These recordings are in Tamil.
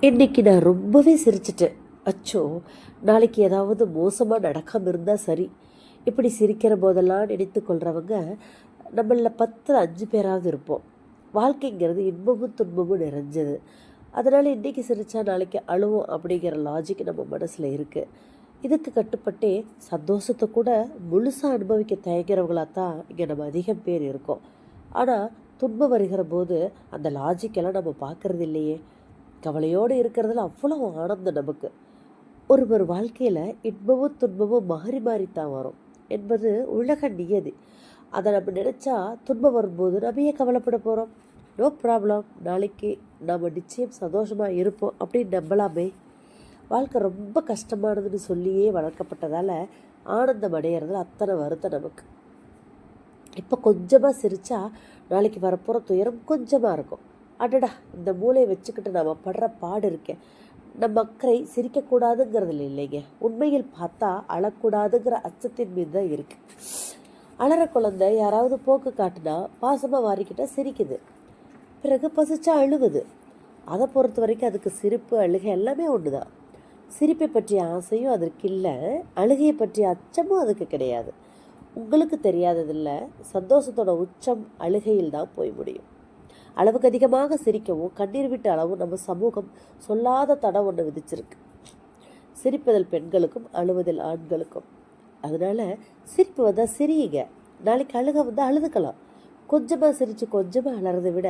இன்னைக்கு நான் ரொம்பவே சிரிச்சிட்டேன். அச்சோ! நாளைக்கு ஏதாவது மோசமா நடக்காம இருந்தா சரி. இப்படி சிரிக்கிற போதெல்லாம் நினைத்துக் கொள்றவங்க நம்மள 10ல 5 பேராவது இருப்போம். வாழ்க்கைங்கிறது இன்பமும் துன்பமும் நிறைஞ்சது. அதனால இன்னைக்கு சிரிச்சா நாளைக்கு அழுவோம் அப்படிங்கிற லாஜிக் நம்ம மனசுல இருக்கு. இதுக்கு கட்டுப்பட்டே சந்தோஷத்தை கூட முழுசா அனுபவிக்க தயங்குறவங்களா தான் இங்க நம்ம அதிகம் பேர் இருக்கோம். ஆனா துன்பம் வருகிற போது அந்த லாஜிக் எல்லாம் நம்ம பார்க்கறது இல்லையே. கவலையோடு இருக்கிறதுல அவ்வளோ ஆனந்தம் நமக்கு. ஒருவர் வாழ்க்கையில் இன்பமும் துன்பமும் மாறி மாறித்தான் வரும் என்பது உலக நியதி. அதை நம்ம நினச்சா துன்பம் வரும்போது நம்ம ஏன் கவலைப்பட போகிறோம்? நோ ப்ராப்ளம், நாளைக்கு நம்ம நிச்சயம் சந்தோஷமாக இருப்போம் அப்படின்னு நம்பலாமே. வாழ்க்கை ரொம்ப கஷ்டமானதுன்னு சொல்லியே வளர்க்கப்பட்டதால் ஆனந்தம் அடையிறதுல அத்தனை வருத்தம் நமக்கு. இப்போ கொஞ்சமாக சிரித்தா நாளைக்கு வரப்போகிற துயரம் கொஞ்சமாக இருக்கும். அடடா, இந்த மூளையை வச்சுக்கிட்டு நம்ம படுற பாடு இருக்கேன். நம்ம அக்கறை சிரிக்கக்கூடாதுங்கிறதுல இல்லைங்க, உண்மையில் பார்த்தா அழக்கூடாதுங்கிற அச்சத்தின் மீது தான் இருக்கு. அலற குழந்தை யாராவது போக்கு காட்டுனா பாசமாக வாரிக்கிட்ட சிரிக்குது, பிறகு பசிச்சா அழுகுது. அதை பொறுத்த வரைக்கும் அதுக்கு சிரிப்பு அழுகை எல்லாமே ஒன்று தான். சிரிப்பை பற்றிய ஆசையும் அதற்கு இல்லை, அழுகையை பற்றிய அச்சமும் அதுக்கு கிடையாது. உங்களுக்கு தெரியாததில்ல, சந்தோஷத்தோட உச்சம் அழுகையில் தான் போய் முடியும். அளவுக்கு அதிகமாக சிரிக்கவும் கண்ணீர் விட்டு அளவும் நம்ம சமூகம் சொல்லாத தடம் ஒன்று விதிச்சிருக்கு. சிரிப்பதில் பெண்களுக்கும் அழுவதில் ஆண்களுக்கும். அதனால சிரிப்பு வந்தால் சிரியுங்க, நாளைக்கு அழுக வந்தால் அழுதுக்கலாம். கொஞ்சமாக சிரித்து கொஞ்சமாக அலறதை விட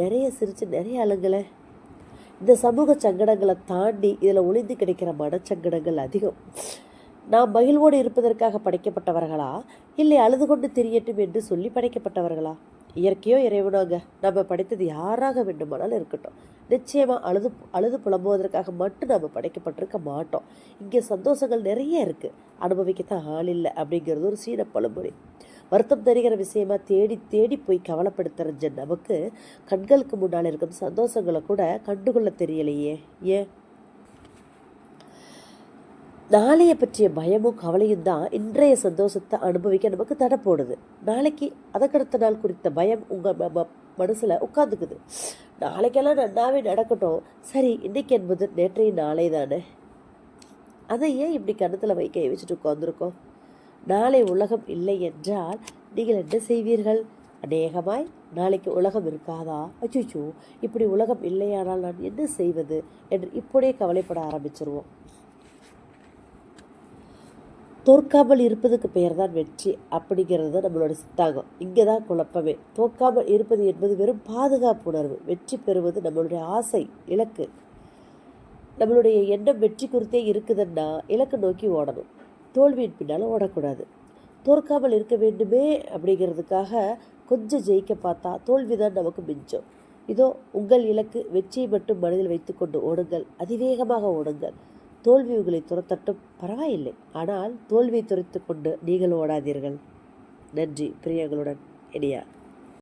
நிறைய சிரித்து நிறைய அழுங்கலை. இந்த சமூக சங்கடங்களை தாண்டி இதில் ஒளிந்து கிடைக்கிற மனச்சங்கடங்கள் அதிகம். நாம் மகிழ்வோடு இருப்பதற்காக படைக்கப்பட்டவர்களா, இல்லை அழுது கொண்டு திரியட்டும் என்று சொல்லி படைக்கப்பட்டவர்களா? இயற்கையோ இறைவனாங்க, நம்ம படைத்தது யாராக வேண்டுமானாலும் இருக்கட்டும், நிச்சயமாக அழுது அழுது புலம்புவதற்காக மட்டும் நம்ம படைக்கப்பட்டிருக்க மாட்டோம். இங்கே சந்தோஷங்கள் நிறைய இருக்குது, அனுபவிக்கத்தான் ஆள் இல்லை அப்படிங்கிறது ஒரு சீன பழமொழி. வருத்தம் தருகிற விஷயமா தேடி தேடி போய் கவலைப்படுத்துற நமக்கு கண்களுக்கு முன்னால் இருக்கும் சந்தோஷங்களை கூட கண்டுகொள்ள தெரியலையே. ஏன்? நாளைய பற்றிய பயமும் கவலையும் தான் இன்றைய சந்தோஷத்தை அனுபவிக்க நமக்கு தடை போடுது. நாளைக்கு அதற்கடுத்த நாள் குறித்த பயம் உங்கள் மனசில் உட்காந்துக்குது. நாளைக்கெல்லாம் நன்னாவே நடக்கட்டும், சரி இன்னைக்கு என்பது நேற்றைய நாளே தானே. அதை ஏன் இப்படி கணத்தில் வைக்க வச்சுட்டு உட்காந்துருக்கோம்? நாளை உலகம் இல்லை என்றால் நீங்கள் என்ன செய்வீர்கள்? அநேகமாய் நாளைக்கு உலகம் இருக்காதா, அச்சுச்சோ இப்படி உலகம் இல்லையானால் நான் என்ன செய்வது என்று இப்படியே கவலைப்பட ஆரம்பிச்சிருவோம். தோற்காமல் இருப்பதுக்கு பெயர் தான் வெற்றி அப்படிங்கிறது தான் நம்மளோட சித்தாங்கம். இங்கே தான் குழப்பமே. தோற்காமல் இருப்பது என்பது வெறும் பாதுகாப்பு உணர்வு. வெற்றி பெறுவது நம்மளுடைய ஆசை, இலக்கு. நம்மளுடைய எண்ணம் வெற்றி குறித்தே இருக்குதுன்னா இலக்கு நோக்கி ஓடணும், தோல்வியின் பின்னால் ஓடக்கூடாது. தோற்காமல் இருக்க வேண்டுமே அப்படிங்கிறதுக்காக கொஞ்சம் ஜெயிக்க பார்த்தா தோல்விதான் நமக்கு மிஞ்சம். இதோ உங்கள் இலக்கு, வெற்றியை மட்டும் மனதில் வைத்துக்கொண்டு ஓடுங்கள், அதிவேகமாக ஓடுங்கள். தோல்வி உங்களை துரத்தட்டும், பரவாயில்லை. ஆனால் தோல்வியை துரைத்து கொண்டு நீங்கள் ஓடாதீர்கள். நன்றி. பிரியங்களுடன் இனியா.